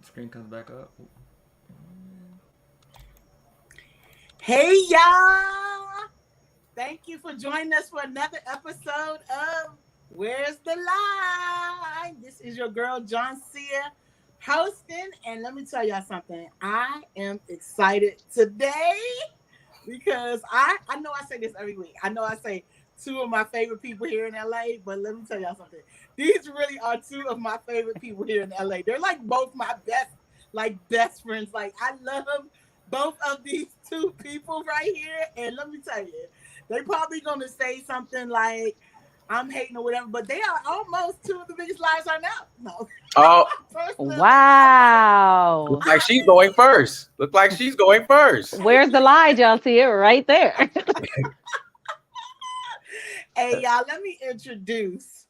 Screen comes back up. Hey y'all! Thank you for joining us for another episode of Where's the Lie? This is your girl JONCEA hosting, and let me tell y'all something. I am excited today because I know I say this every week. I know I say two of my favorite people here in LA, but let me tell y'all something. These really are two of my favorite people here in LA. They're like both my best friends. Like, I love both of these two people right here. And let me tell you, they're probably gonna say something like I'm hating or whatever, but they are almost two of the biggest liars I know. No. Oh, wow. Look like she's going first. Where's the lie, JONCEA? Right there. Hey, y'all, let me introduce.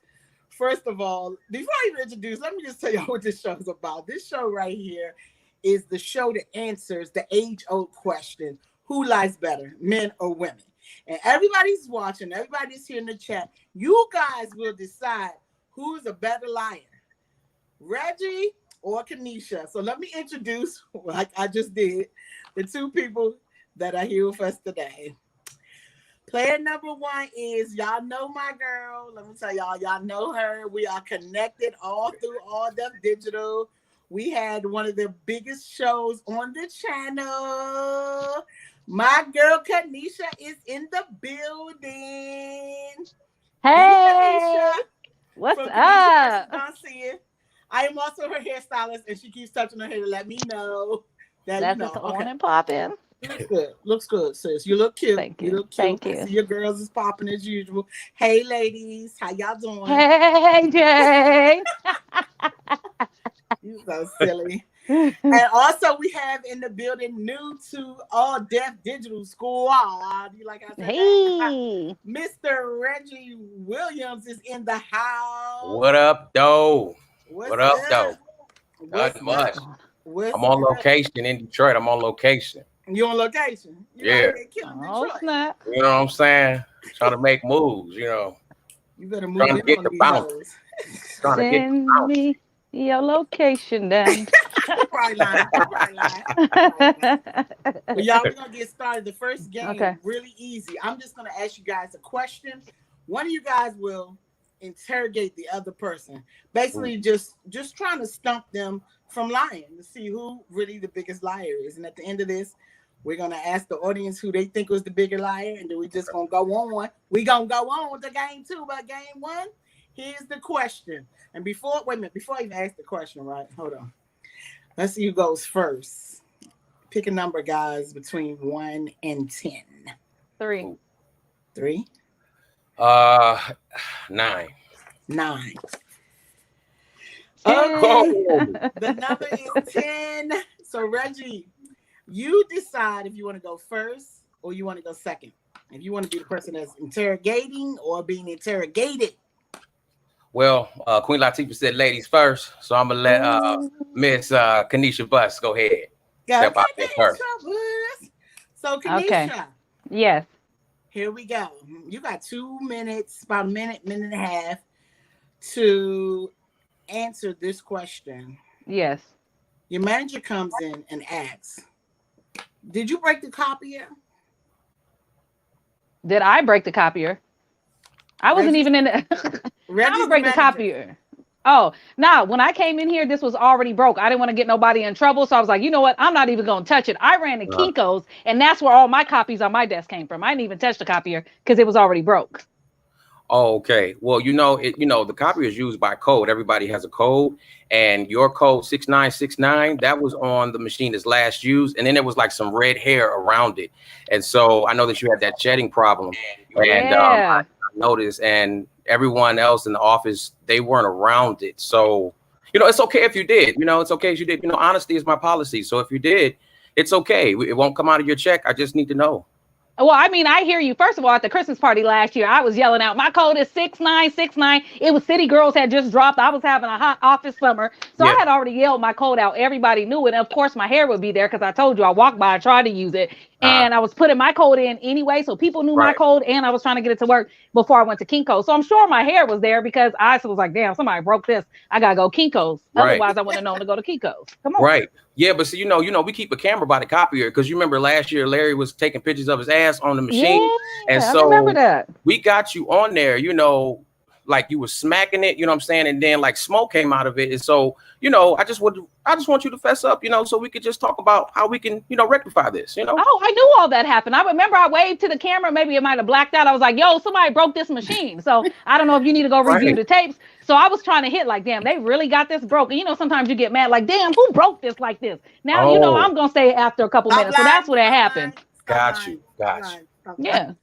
First of all, before I even introduce, let me just tell y'all what this show is about. This show right here is the show that answers the age-old question, who lies better, men or women? And everybody's watching, everybody's here in the chat. You guys will decide who's a better liar, Reggie or Kanisha. So let me introduce, like I just did, the two people that are here with us today. Player number one is, y'all know my girl. Let me tell y'all know her. We are connected all through All Deaf Digital. We had one of the biggest shows on the channel. My girl Kanisha is in the building. Hey, what's up? JONCEA. I am also her hairstylist, and she keeps touching her hair to let me know that That's you know. on and popping. Looks good, sis. You look cute. Thank you. You look cute. Thank you. I see your girls is popping as usual. Hey, ladies, how y'all doing? Hey, Jay. You so silly. And also, we have in the building, new to All Deaf Digital Squad. You like I said? Hey, Mr. Reggie Williams is in the house. what up, though? What's What up, up? though? Not much. What's I'm on up? location in Detroit. I'm on location. You on location? You Yeah. oh snap! You know what I'm saying? Trying to make moves, you know. You better move Trying to in get on the these bounce. hoes. Trying to get the Send bounce. me your location then. Probably lying. Well, y'all, we're gonna get started. The first game, Okay. really easy. I'm just gonna ask you guys a question. One of you guys will interrogate the other person, basically just trying to stump them from lying to see who really the biggest liar is. And at the end of this, we're gonna ask the audience who they think was the bigger liar, and then we just gonna go on. We gonna go on to game two, but game one, here's the question. And before I even ask the question, right? Hold on. Let's see who goes first. Pick a number, guys, between 1 and 10. 3. 3. 9. 9. Okay. The number is 10. So, Reggie, you decide if you want to go first or you want to go second. If you want to be the person that's interrogating or being interrogated. Well, Queen Latifah said ladies first, so I'm going to let Miss Kanisha Bus go ahead. Step out there first. So, Kanisha. Okay. Yes. Here we go. You got 2 minutes, about a minute and a half to answer this question. Yes. Your manager comes in and asks, did you break the copier? Did I break the copier? I wasn't even in the I'm gonna break the copier. Oh, no, when I came in here, this was already broke. I didn't want to get nobody in trouble. So I was like, you know what? I'm not even going to touch it. I ran to Kinko's, and that's where all my copies on my desk came from. I didn't even touch the copier because it was already broke. Oh, okay. Well, the copier is used by code. Everybody has a code, and your code 6969, that was on the machine that's last used. And then there was like some red hair around it. And so I know that you had that shedding problem. And I noticed, and everyone else in the office, they weren't around it. So, it's okay if you did. It's okay if you did. Honesty is my policy. So if you did, it's okay. It won't come out of your check. I just need to know. Well, I mean, I hear you. First of all, at the Christmas party last year, I was yelling out, my code is 6969. It was City Girls had just dropped. I was having a hot office summer. So I had already yelled my code out. Everybody knew it. And of course, my hair would be there because I told you I walked by, I tried to use it. And I was putting my code in anyway, so people knew my code, and I was trying to get it to work before I went to Kinko's. So I'm sure my hair was there because I was like, damn, somebody broke this. I gotta go Kinko's. Otherwise, I wouldn't have known to go to Kinko's. Come on. Right. Yeah, but see, you know, we keep a camera by the copier because you remember last year Larry was taking pictures of his ass on the machine. Yeah, and so I remember that. We got you on there, you know, like you were smacking it, you know what I'm saying? And then like smoke came out of it. And so, you know, I just want you to fess up, you know, so we could just talk about how we can, you know, rectify this, you know? Oh, I knew all that happened. I remember I waved to the camera. Maybe it might have blacked out. I was like, yo, somebody broke this machine. So I don't know if you need to go review the tapes. So I was trying to hit like, damn, they really got this broken. You know, sometimes you get mad like, damn, who broke this like this? Now, you know, I'm going to say after a couple minutes. So that's what that happened. Got you. Yeah.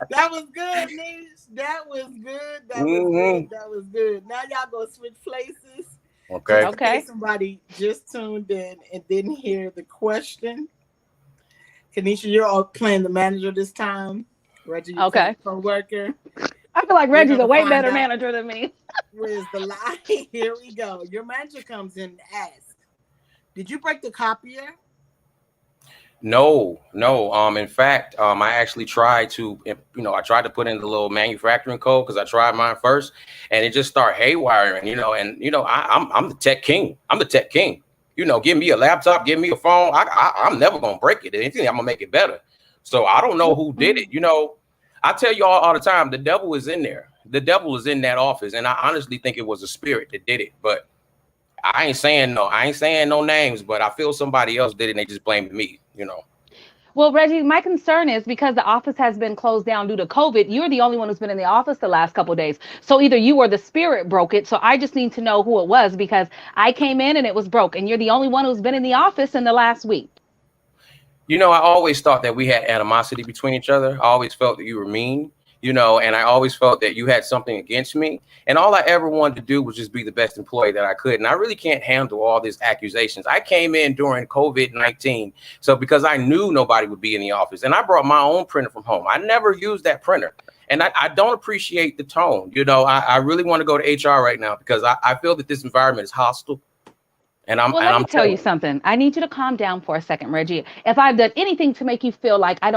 That was good, Nish. That was good. That was good. That was good. Now y'all gonna switch places. Okay. Somebody just tuned in and didn't hear the question. Kanisha, you're playing the manager this time. Reggie, you're co-worker. I feel like Reggie's a way better manager than me. Where's the lie? Here we go. Your manager comes in and asks, "Did you break the copier?" No. In fact, I actually tried to, I tried to put in the little manufacturing code because I tried mine first, and it just started haywiring. I'm the tech king. I'm the tech king. You know, give me a laptop, give me a phone. I'm never gonna break it. Anything, I'm gonna make it better. So I don't know who did it. You know, I tell you all the time, the devil is in there. The devil is in that office, and I honestly think it was a spirit that did it, but. I ain't saying no names, but I feel somebody else did it and they just blamed me, you know. Well, Reggie, my concern is because the office has been closed down due to COVID, you're the only one who's been in the office the last couple of days. So either you or the spirit broke it. So I just need to know who it was because I came in and it was broke and you're the only one who's been in the office in the last week. You know, I always thought that we had animosity between each other. I always felt that you were mean. You know, and I always felt that you had something against me. And all I ever wanted to do was just be the best employee that I could. And I really can't handle all these accusations. I came in during COVID-19. So because I knew nobody would be in the office and I brought my own printer from home. I never used that printer. And I don't appreciate the tone. You know, I really want to go to HR right now because I feel that this environment is hostile. And let me tell you something. I need you to calm down for a second, Reggie. If I've done anything to make you feel like I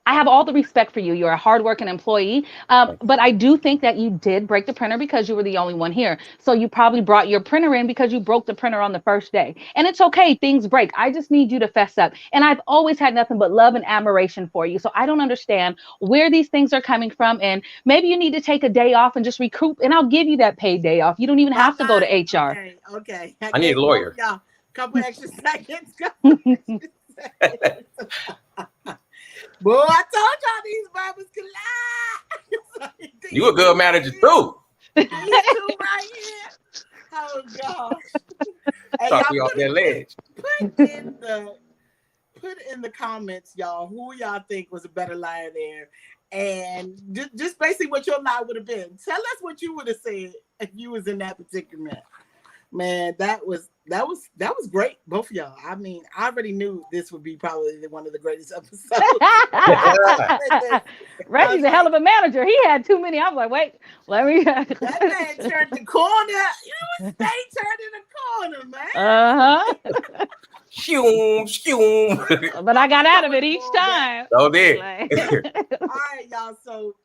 have all the respect for you. You're a hardworking employee. But I do think that you did break the printer because you were the only one here. So you probably brought your printer in because you broke the printer on the first day. And it's okay. Things break. I just need you to fess up. And I've always had nothing but love and admiration for you. So I don't understand where these things are coming from. And maybe you need to take a day off and just recoup. And I'll give you that paid day off. You don't even have to go to HR. Okay. I need a lawyer. Couple extra seconds. Boy, I told y'all these Bibles could lie. You a good manager too. These two right here. Oh gosh. Hey, talk you off that ledge. Put in the comments, y'all, who y'all think was a better liar there. And just basically what your lie would have been. Tell us what you would have said if you was in that predicament. Man, that was great, both of y'all. I mean, I already knew this would be probably one of the greatest episodes. Reggie's a hell of a manager. He had too many. I was like, wait, let me. That man turned the corner. You know, stay turned in the corner, man. Shoom. But I got out of it each time. So did. All right, y'all. So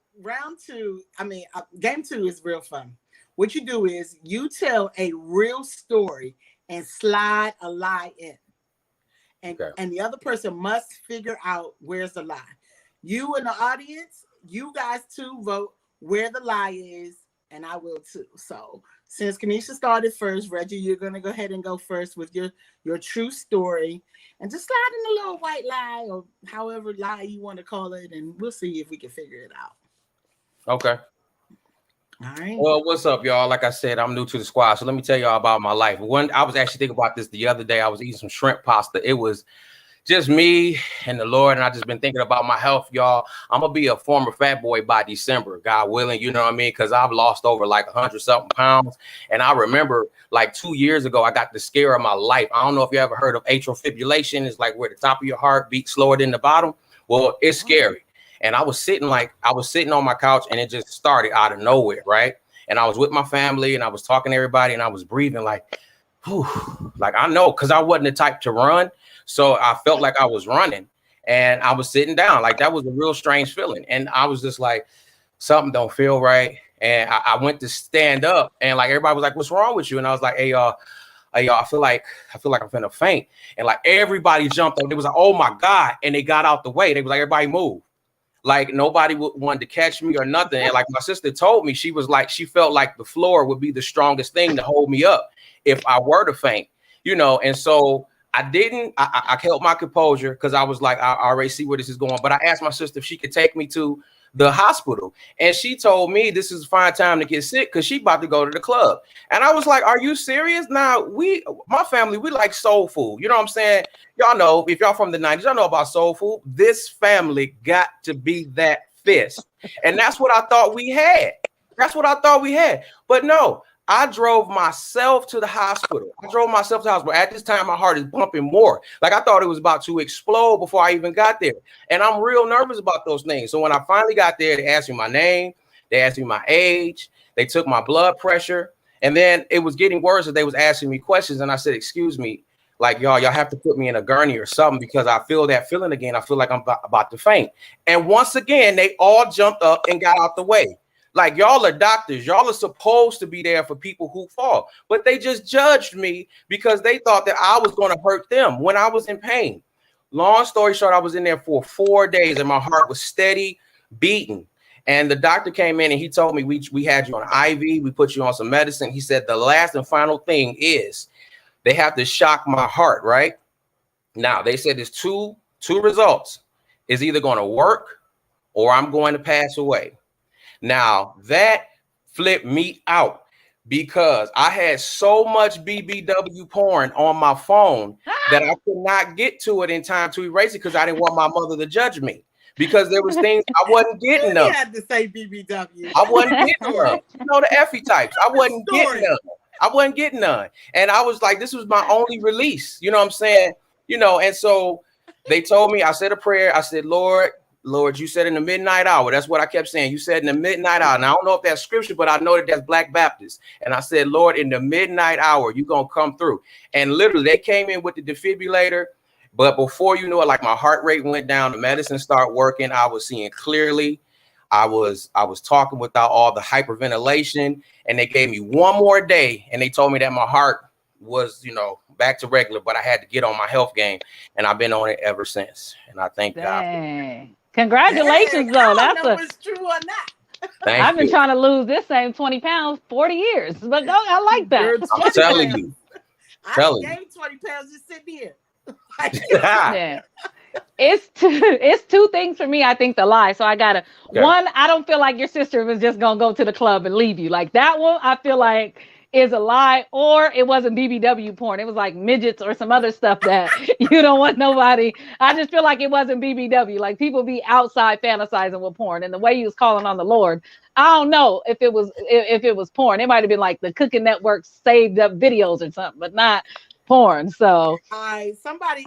game 2 is real fun. What you do is you tell a real story and slide a lie in. And the other person must figure out where's the lie. You in the audience, you guys too vote where the lie is, and I will too. So since Kanisha started first, Reggie, you're gonna go ahead and go first with your true story. And just slide in a little white lie or however lie you want to call it, and we'll see if we can figure it out. Okay. All right. Well, what's up, y'all? Like I said, I'm new to the squad, so let me tell y'all about my life. I was actually thinking about this the other day. I was eating some shrimp pasta. It was just me and the Lord, and I just been thinking about my health, y'all. I'm gonna be a former fat boy by December, God willing. You know what I mean? Because I've lost over like 100-something pounds, and I remember like 2 years ago, I got the scare of my life. I don't know if you ever heard of atrial fibrillation. It's like where the top of your heart beats slower than the bottom. Well, it's scary. And I was sitting on my couch and it just started out of nowhere, right? And I was with my family and I was talking to everybody and I was breathing like, like I know, because I wasn't the type to run. So I felt like I was running and I was sitting down. Like that was a real strange feeling. And I was just like, something don't feel right. And I went to stand up and like everybody was like, what's wrong with you? And I was like, hey, y'all, I feel like I'm finna faint. And like everybody jumped up. They was like, oh my God. And they got out the way. They was like, everybody move. Like nobody wanted to catch me or nothing. And like my sister told me, she was like, she felt like the floor would be the strongest thing to hold me up if I were to faint, you know. And so I held my composure because I was like, I already see where this is going. But I asked my sister if she could take me to the hospital. And she told me this is a fine time to get sick because she about to go to the club. And I was like, are you serious? Now, my family, we like soul food. You know what I'm saying? Y'all know, if y'all from the 90s, y'all know about soul food. This family got to be that fist. And that's what I thought we had. That's what I thought we had. But no, I drove myself to the hospital. At this time, my heart is bumping more. Like I thought it was about to explode before I even got there. And I'm real nervous about those things. So when I finally got there, they asked me my name. They asked me my age. They took my blood pressure. And then it was getting worse as they was asking me questions. And I said, excuse me, like y'all have to put me in a gurney or something because I feel that feeling again. I feel like I'm about to faint. And once again, they all jumped up and got out the way. Like y'all are doctors. Y'all are supposed to be there for people who fall. But they just judged me because they thought that I was going to hurt them when I was in pain. Long story short, I was in there for 4 days and my heart was steady beating. And the doctor came in and he told me, we had you on IV. We put you on some medicine. He said the last and final thing is they have to shock my heart, right? Now, they said there's two results. It's either going to work or I'm going to pass away. Now that flipped me out because I had so much BBW porn on my phone that I could not get to it in time to erase it because I didn't want my mother to judge me because there was things I wasn't getting You of. had to say BBW. I wasn't getting none. You know, the Effie types. I wasn't getting none. And I was like, this was my only release. You know what I'm saying? You know, and so they told me, I said a prayer. I said, Lord, you said in the midnight hour. That's what I kept saying. You said in the midnight hour. Now, I don't know if that's scripture, but I know that that's Black Baptist. And I said, Lord, in the midnight hour, you're going to come through. And literally, they came in with the defibrillator. But before you know it, like my heart rate went down. The medicine started working. I was seeing clearly. I was talking without all the hyperventilation. And they gave me one more day. And they told me that my heart was, you know, back to regular. But I had to get on my health game. And I've been on it ever since. And I thank God. Congratulations, though. That's know if it's true or not. I've been trying to lose this same 20 pounds 40 years, but no, I like that. I'm telling you. I gained 20 pounds just sitting here. Yeah. It's two things for me. I think the lie. So I gotta one, I don't feel like your sister was just gonna go to the club and leave you. Like that one, I feel like is a lie, or it wasn't BBW porn. It was like midgets or some other stuff that you don't want nobody. I just feel like it wasn't BBW. Like people be outside fantasizing with porn, and the way you was calling on the Lord, I don't know if it was porn. It might have been like the Cooking Network saved up videos or something, but not porn. So somebody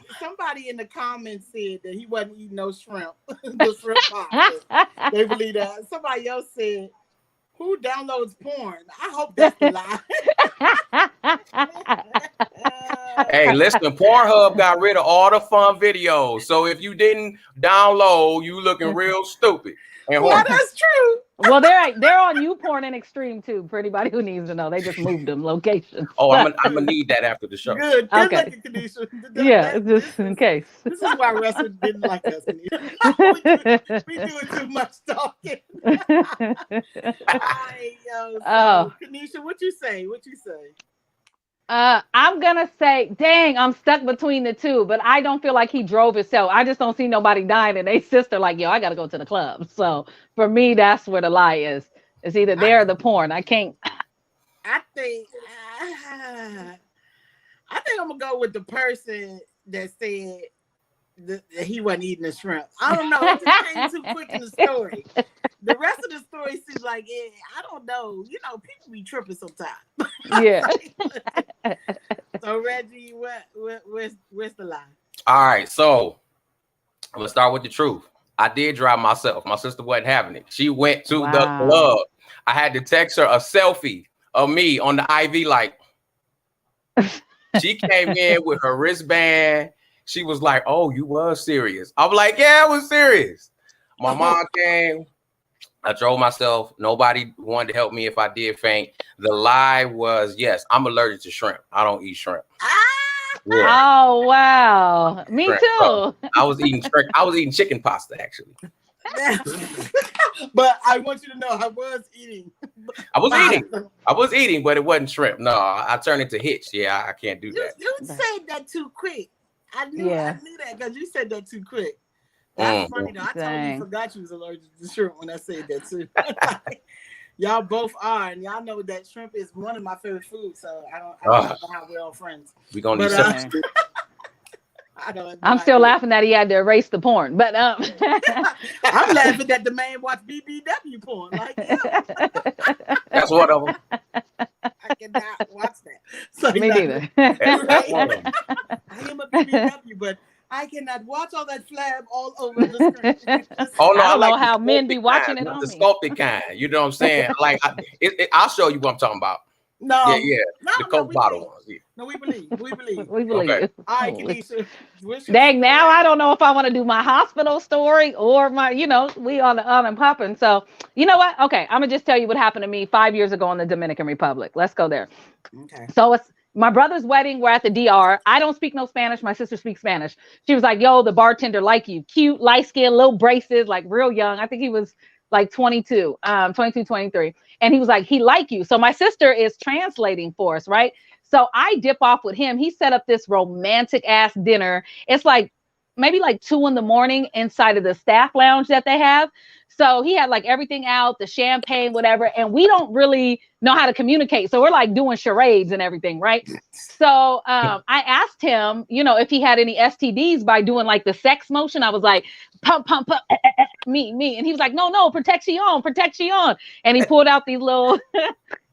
in the comments said that he wasn't eating no shrimp. The shrimp pasta. They believe that. Somebody else said, who downloads porn? I hope that's a lie. Hey, listen, Pornhub got rid of all the fun videos. So if you didn't download, you looking real stupid. And well, that's true. Well, they're on YouPorn and Extreme too. For anybody who needs to know, they just moved them locations. Oh, I'm gonna need that after the show. Good. Okay. Kanisha. Yeah, just in case. This is why wrestlers didn't like us. We doing too much talking. Kanisha, what you say? I'm gonna say, dang, I'm stuck between the two, but I don't feel like he drove himself. I just don't see nobody dying and they sister like, yo, I gotta go to the club. So for me, that's where the lie is. It's either there or the porn. I can't. I think I'm gonna go with the person that said that he wasn't eating the shrimp. I don't know. It just came too quick in the story. The rest of the story seems like I don't know. You know, people be tripping sometimes. Yeah. So Reggie, where's the lie? All right, so I'm gonna start with the truth. I did drive myself. My sister wasn't having it. She went to the club. I had to text her a selfie of me on the IV, like, She came in with her wristband. She was like, "Oh, you was serious." I'm like, "Yeah, I was serious." My mom came. I drove myself. Nobody wanted to help me if I did faint. The lie was, yes, I'm allergic to shrimp. I don't eat shrimp. Yeah. Oh wow, me shrimp. Too. So I was eating shrimp. I was eating chicken pasta actually. But I want you to know I was eating. I was eating, but it wasn't shrimp. No, I turned into Hitch. Yeah, I can't do that. You said that too quick. I knew that because you said that too quick. That's funny though. I totally forgot you was allergic to shrimp when I said that too. Y'all both are, and y'all know that shrimp is one of my favorite foods. So I don't know how we're all friends. We gonna need something. I'm still laughing that he had to erase the porn, but I'm laughing that the man watched BBW porn. Like, that's one of them. I cannot watch that. So me neither. I am a BBW, but I cannot watch all that flab all over the screen. Oh no, I don't know how men be watching it on the sculpted kind. You know what I'm saying? Like, I'll show you what I'm talking about. No, the Coke bottle ones. Yeah. No, we believe. We believe. Okay. All right, Kanisha. Dang, now I don't know if I want to do my hospital story or my, we on and popping. So, you know what? Okay, I'm gonna just tell you what happened to me 5 years ago in the Dominican Republic. Let's go there. Okay. So it's my brother's wedding. We're at the DR. I don't speak no Spanish. My sister speaks Spanish. She was like, "Yo, the bartender like you, cute, light skin, little braces, like real young." I think he was like 22, 23. And he was like, he like you. So my sister is translating for us, right? So I dip off with him. He set up this romantic ass dinner. It's like maybe like 2 a.m. inside of the staff lounge that they have. So he had like everything out, the champagne, whatever. And we don't really know how to communicate. So we're like doing charades and everything, right? So I asked him, if he had any STDs by doing like the sex motion. I was like, pump, pump, pump, me. And he was like, no, protection. And he pulled out these little,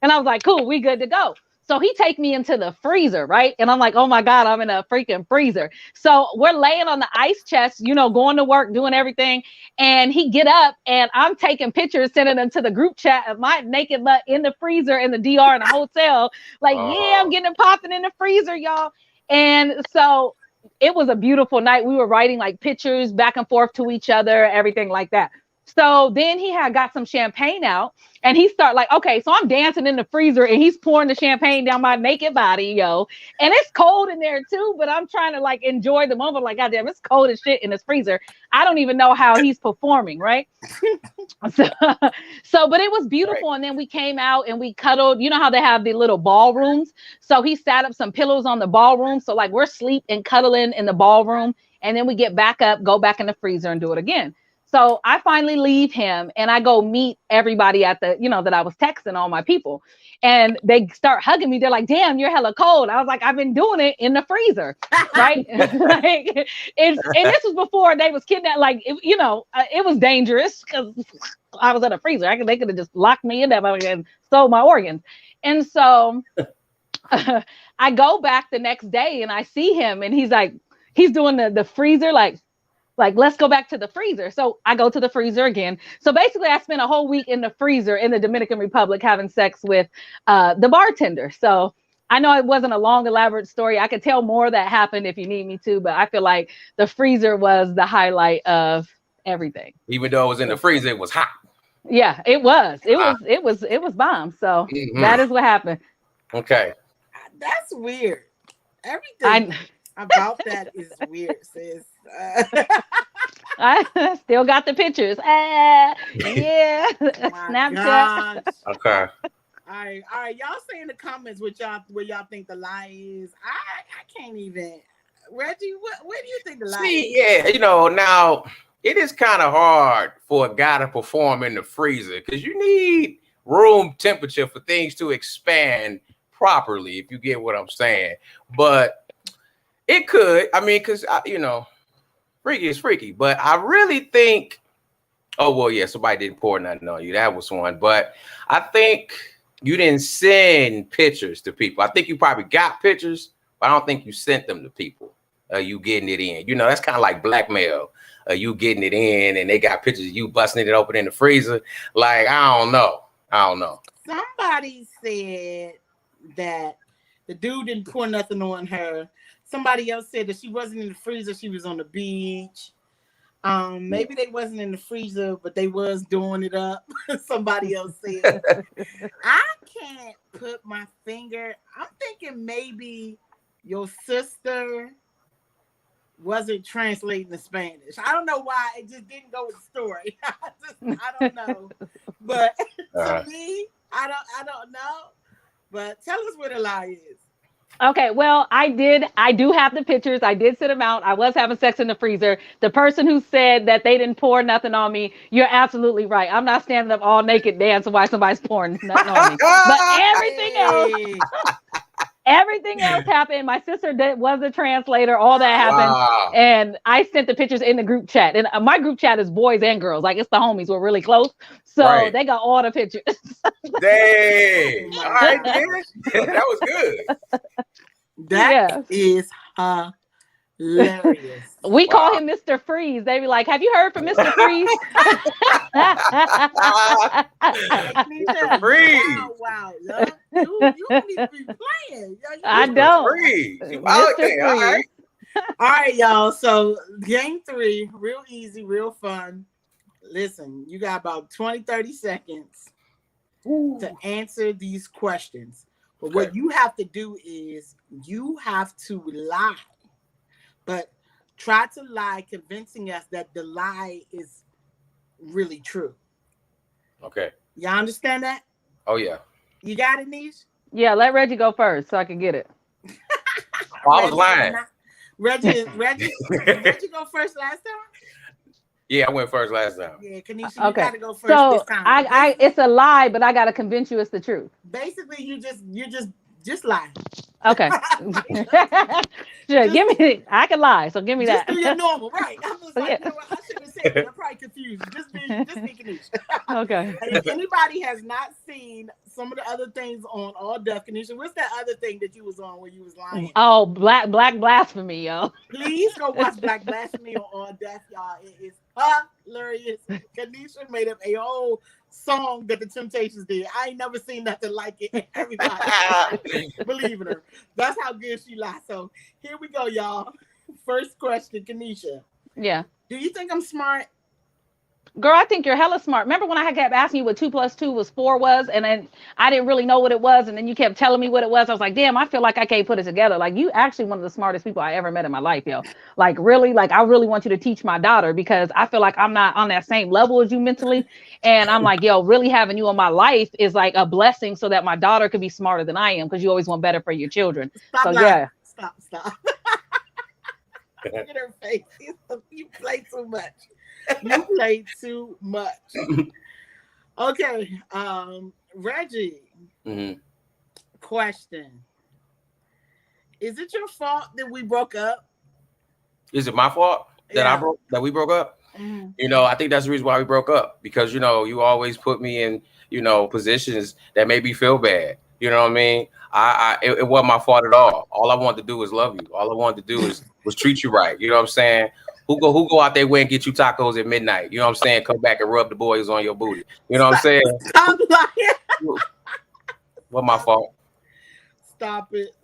and I was like, cool, we good to go. So he take me into the freezer, right? And I'm like, oh my God, I'm in a freaking freezer. So we're laying on the ice chest, going to work, doing everything. And he get up and I'm taking pictures, sending them to the group chat of my naked butt in the freezer in the DR in the hotel. Like, yeah, I'm getting it popping in the freezer, y'all. And so it was a beautiful night. We were writing like pictures back and forth to each other, everything like that. So then he had got some champagne out and he started like, okay, so I'm dancing in the freezer and he's pouring the champagne down my naked body, yo. And it's cold in there too, but I'm trying to like enjoy the moment. Like, goddamn, it's cold as shit in this freezer. I don't even know how he's performing, right? But it was beautiful. Right. And then we came out and we cuddled. You know how they have the little ballrooms? So he sat up some pillows on the ballroom. So like we're asleep and cuddling in the ballroom. And then we get back up, go back in the freezer and do it again. So I finally leave him and I go meet everybody at the, that I was texting all my people and they start hugging me. They're like, damn, you're hella cold. I was like, I've been doing it in the freezer. Right. And this was before they was kidnapped. Like, it was dangerous because I was in a freezer. They could have just locked me in there and stole my organs. And so I go back the next day and I see him and he's like, he's doing the freezer, like, let's go back to the freezer. So I go to the freezer again. So basically I spent a whole week in the freezer in the Dominican Republic having sex with the bartender. So I know it wasn't a long, elaborate story. I could tell more that happened if you need me to, but I feel like the freezer was the highlight of everything. Even though it was in the freezer, it was hot. Yeah, it was. It was bomb. So that is what happened. Okay. That's weird. Everything about that is weird, sis. I still got the pictures. Yeah. Snapchat. Okay. All right. Y'all say in the comments where y'all think the lie is. I can't even. Reggie, where do you think the lie is? Yeah, now it is kind of hard for a guy to perform in the freezer because you need room temperature for things to expand properly, if you get what I'm saying. But it could, because, freaky is freaky. But I really think, somebody didn't pour nothing on you. That was one. But I think you didn't send pictures to people. I think you probably got pictures, but I don't think you sent them to people. You getting it in. That's kind of like blackmail. You getting it in, and they got pictures of you busting it open in the freezer. Like, I don't know. Somebody said that The dude didn't pour nothing on her. Somebody else said that she wasn't in the freezer. She was on the beach. Maybe they wasn't in the freezer, but they was doing it up. Somebody else said. I can't put my finger. I'm thinking maybe your sister wasn't translating the Spanish. I don't know why. It just didn't go with the story. I don't know. But to me, I don't know. But tell us what a lie is. Okay, well, I do have the pictures. I did sit them out. I was having sex in the freezer. The person who said that they didn't pour nothing on me, you're absolutely right. I'm not standing up all naked dancing while somebody's pouring nothing on me. But everything else happened. My sister was a translator. All that happened. Wow. And I sent the pictures in the group chat. And my group chat is boys and girls. Like, it's the homies. We're really close. So they got all the pictures. Dang. All right, man. That was good. That is hilarious. We call him Mr. Freeze. They be like, have you heard from Mr. Freeze? Mr. Freeze. Wow. You don't even be playing. I don't. Freeze. Mr. Freeze. All right, y'all. So game 3, real easy, real fun. Listen, you got about 20, 30 seconds to answer these questions. But what you have to do is you have to lie. But try to lie, convincing us that the lie is really true. Okay. Y'all understand that? Oh, yeah. You got it, Niche? Yeah, let Reggie go first so I can get it. I was lying. Reggie go first last time? Yeah, I went first last time. Yeah, Kanisha, you gotta go first this time. I it's a lie, but I gotta convince you it's the truth. Basically, you just lie. Okay. Sure, give me. I can lie, so give me just that. Do your normal, right? I'm just like, you know what? I shouldn't have said it. I'm probably confused. Just be Kanisha. Okay. And if anybody has not seen some of the other things on All Deaf, Kanisha, what's that other thing that you was on where you was lying? Oh, Black Blasphemy, yo. Please go watch Black Blasphemy on All Deaf, y'all. It is hilarious. Kanisha made up a whole song that the Temptations did. I ain't never seen nothing like it. Everybody believing her. That's how good she lies. So here we go, y'all. First question, Kanisha. Yeah. Do you think I'm smart? Girl, I think you're hella smart. Remember when I kept asking you what 2 + 2 was 4 was, and then I didn't really know what it was, and then you kept telling me what it was. I was like, damn, I feel like I can't put it together. Like, you actually one of the smartest people I ever met in my life, yo. Like, really, like, I really want you to teach my daughter, because I feel like I'm not on that same level as you mentally. And I'm like, yo, really having you in my life is like a blessing, so that my daughter could be smarter than I am, because you always want better for your children. Stop lying. Yeah. Stop. Look at her face. You play too much. You play too much. Okay, Reggie. Question: is it your fault that we broke up? Is it my fault that we broke up? You know, I think that's the reason why we broke up, because you know, you always put me in, you know, positions that made me feel bad. You know what I mean? It wasn't my fault at all. All I wanted to do was love you. All I wanted to do was treat you right. You know what I'm saying? Who go out there way and get you tacos at midnight? You know what I'm saying? Come back and rub the boys on your booty. You know what I'm saying? Stop lying. What my fault? Stop it.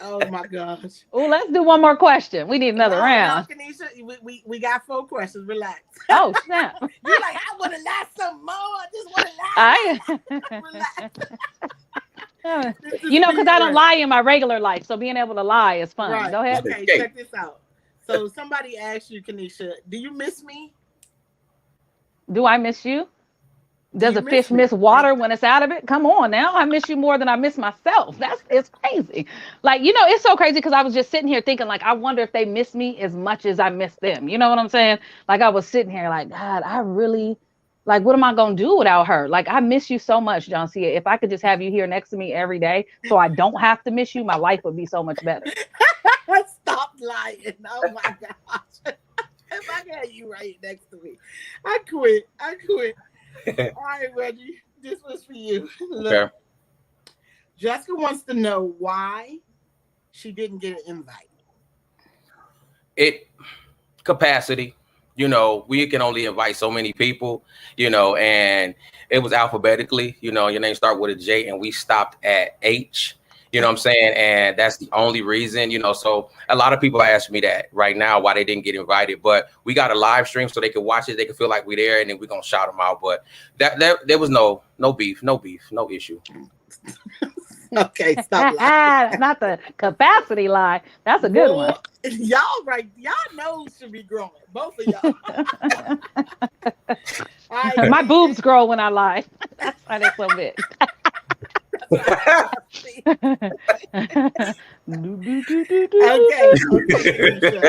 Oh my gosh. Oh, let's do one more question. We need another round. No, Kanisha, we got 4 questions. Relax. Oh, snap. You're like, I want to lie some more. I just want to lie. Relax. You know, because I don't lie in my regular life, so being able to lie is fun. Right. Go ahead. Okay, check this out. So somebody asked you, Kanisha, do you miss me? Do I miss you? Does a fish miss water when it's out of it? Come on now. I miss you more than I miss myself. It's crazy. Like, you know, it's so crazy, because I was just sitting here thinking, like, I wonder if they miss me as much as I miss them. You know what I'm saying? Like, I was sitting here like, God, I really, like, what am I going to do without her? Like, I miss you so much, JONCEA. If I could just have you here next to me every day so I don't have to miss you, my life would be so much better. Stop lying. Oh my gosh. If I got you right next to me, I quit. All right, Reggie, this was for you. Look, okay. Jessica wants to know why she didn't get an invite. Capacity. You know, we can only invite so many people, you know, and it was alphabetically, you know, your name start with a J and we stopped at H. You know what I'm saying? And that's the only reason, you know. So a lot of people ask me that right now why they didn't get invited. But we got a live stream so they can watch it. They can feel like we're there, and then we're gonna shout them out. But there was no beef, no issue. Okay, stop lying. Not the capacity lie. That's a good one. Y'all right. Y'all nose should be growing. Both of y'all. Right, my boobs grow when I lie. That's why they're so big. Okay.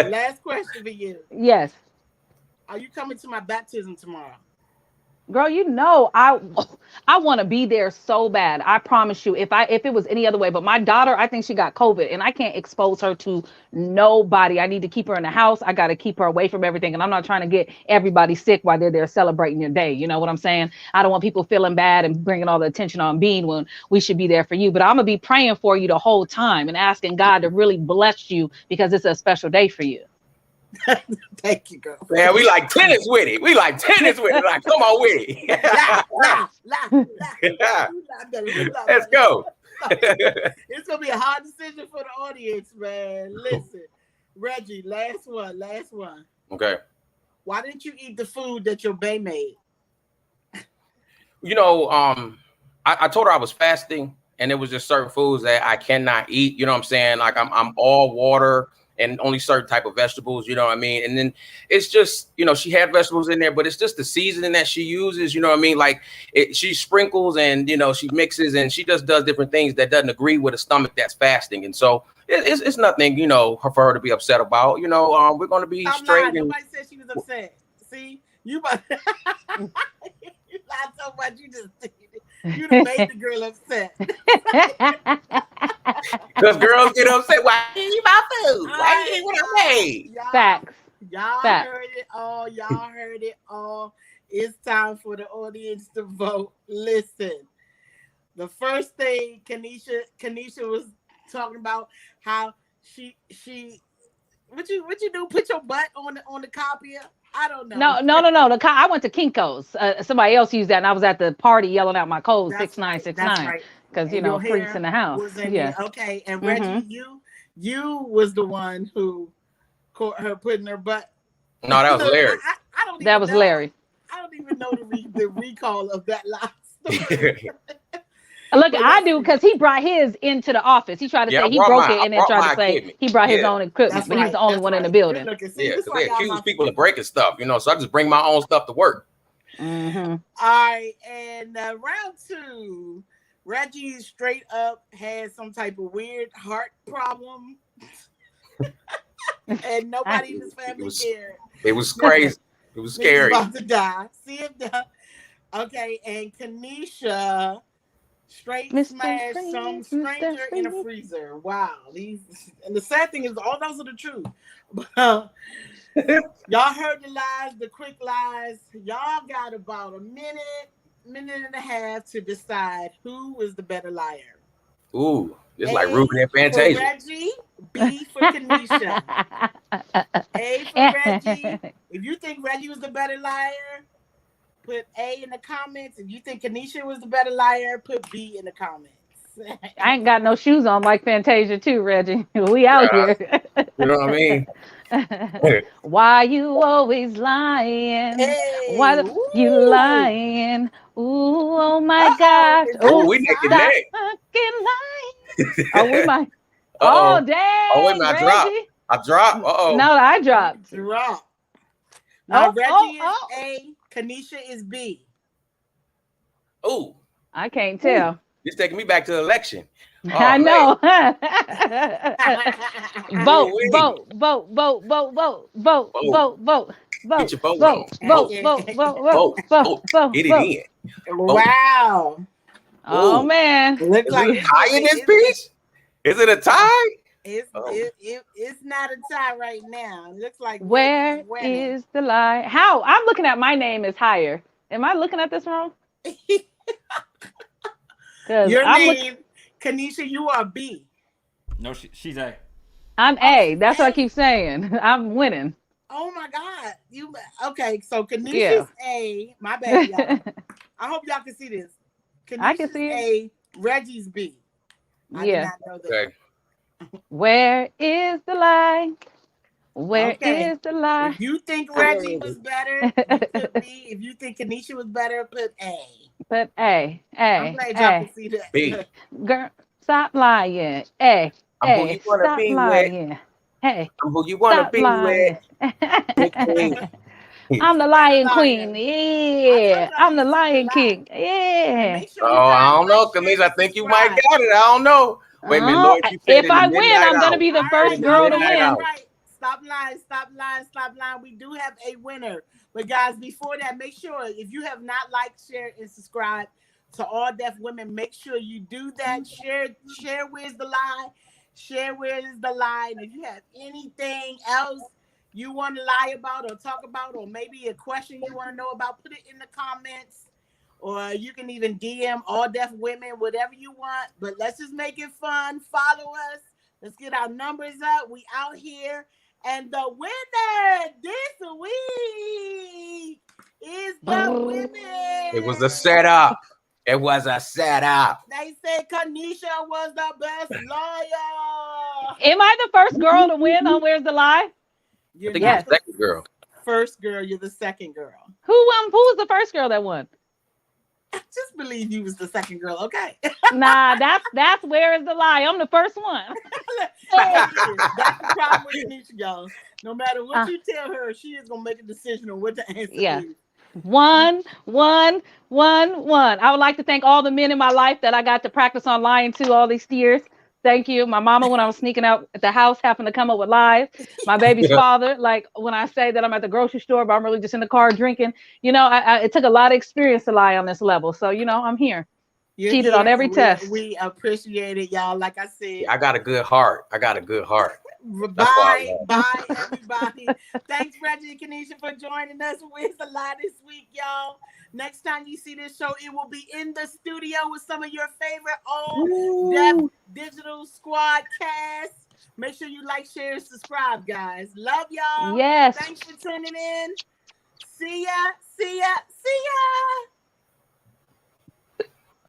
Last question for you. Yes. Are you coming to my baptism tomorrow? Girl, you know I want to be there so bad. I promise you. If it was any other way, but my daughter, I think she got COVID, and I can't expose her to nobody. I need to keep her in the house. I got to keep her away from everything, and I'm not trying to get everybody sick while they're there celebrating your day. You know what I'm saying? I don't want people feeling bad and bringing all the attention on Bean when we should be there for you. But I'm gonna be praying for you the whole time and asking God to really bless you because it's a special day for you. Thank you, girl. Man, we like tennis with it. Like, come on with it. Let's go. It's gonna be a hard decision for the audience, man. Listen, Reggie, last one. Okay. Why didn't you eat the food that your bae made? You know, I told her I was fasting, and it was just certain foods that I cannot eat. You know what I'm saying? Like I'm all water and only certain type of vegetables, you know what I mean? And then it's just, you know, she had vegetables in there, but it's just the seasoning that she uses, you know what I mean? Like she sprinkles and, you know, she mixes and she just does different things that doesn't agree with a stomach that's fasting. And so it's nothing, you know, for her to be upset about. You know, we're going to be straight. Nobody said she was upset. See, you lied so much, you just you done made the girl upset. Because girls get upset. Why you eat my food? Why you eat what I made? Facts. Y'all heard it all. Y'all heard it all. It's time for the audience to vote. Listen, the first thing Kanisha was talking about how she what you do? Put your butt on the copier? I don't know. No. I went to Kinko's. Somebody else used that, and I was at the party yelling out my code 6969 because you know freaks in the house. Okay, and Reggie, you was the one who caught her putting her butt. No, that was Larry. That was Larry. I don't even know the recall of that last story. Look, I do because he brought his into the office. He tried to say he broke it and then tried to say he brought his own equipment, but he was the only one in the building. Because they accuse people of breaking stuff, you know, so I just bring my own stuff to work. All right, and round 2, Reggie straight up had some type of weird heart problem, and nobody in his family cared. It was crazy. It was scary. He was about to die. See him die. Okay, and Kanisha straight smashed some stranger in a freezer. Wow. And the sad thing is, all those are the truth. But, y'all heard the lies, the quick lies. Y'all got about a minute and a half to decide who is the better liar. Ooh, it's like Ruben and Fantasia. For Reggie, B for Kanisha. A for Reggie. If you think Reggie was the better liar, put A in the comments. If you think Kanisha was the better liar, put B in the comments. I ain't got no shoes on like Fantasia too, Reggie. We out here. You know what I mean? Why you always lying? Hey, Why you lying? Ooh, oh my gosh. Oh, we naked neck. Oh, we might. Oh, dang. Oh, wait a minute, I dropped. Uh-oh. No, I dropped. Now, Reggie is A, Kanisha is B. Ooh. I can't tell. It's taking me back to the election. Oh, I know. Vote. Get it in. Wow. Oh, man. Looks like a tie in this piece? Is it a tie? It's not a tie right now. It looks like where is the lie? How? I'm looking at my name is higher. Am I looking at this wrong? Your name, Kanisha, you are B. No, she's A. I'm A. That's what I keep saying. I'm winning. Oh my God. Okay, so Kanisha's A. My bad, y'all. I hope y'all can see this. Kanisha's I can see it. A, Reggie's B. I did Yeah. not know that. Okay. Where is the lie? Where is the lie? If you think Reggie was better, you put B. If you think Kanisha was better, put A. But A, I'm glad y'all can see that. B. Girl, stop lying. A, I'm who you want to stop be lying. with. Hey, I'm who you want to stop be lying. with. I'm the Lion Queen. Yeah. I'm the Lion King. Yeah. Sure Oh, I don't know, Kanisha. I think you might got it. I don't know. Wait a minute, Lord. You said If I win, I'm going to be the first girl to win. Stop lying. Stop lying. Stop lying. We do have a winner. But guys, before that, make sure if you have not liked, share, and subscribe to All Deaf Women, make sure you do that. Share Where's the Lie. Share Where is the Lie. And if you have anything else you want to lie about or talk about, or maybe a question you want to know about, put it in the comments. Or you can even DM All Deaf Women, whatever you want. But let's just make it fun. Follow us. Let's get our numbers up. We out here. And the winner this week is the women. It was a setup. It was a setup. They said Kanisha was the best lawyer. Am I the first girl to win on Where's the Lie? I think you're the second girl. First girl, you're the second girl. Who was the first girl that won? Just believe you was the second girl, okay? Nah, that's Where is the Lie. I'm the first one. That's the problem with Kanisha, y'all. No matter what you tell her, she is gonna make a decision on what to answer. Yeah. One. I would like to thank all the men in my life that I got to practice on lying to all these years. Thank you. My mama, when I was sneaking out at the house, having to come up with lies. My baby's father, like when I say that I'm at the grocery store, but I'm really just in the car drinking. You know, it took a lot of experience to lie on this level. So, you know, I'm here. Cheated on every test. We appreciate it, y'all. Like I said, I got a good heart. Bye, everybody. Thanks, Reggie and Kanisha, for joining us. Where's the Lie this week, y'all? Next time you see this show, it will be in the studio with some of your favorite All Deaf Digital Squad cast. Make sure you like, share, and subscribe, guys. Love y'all. Yes. Thanks for tuning in. See ya.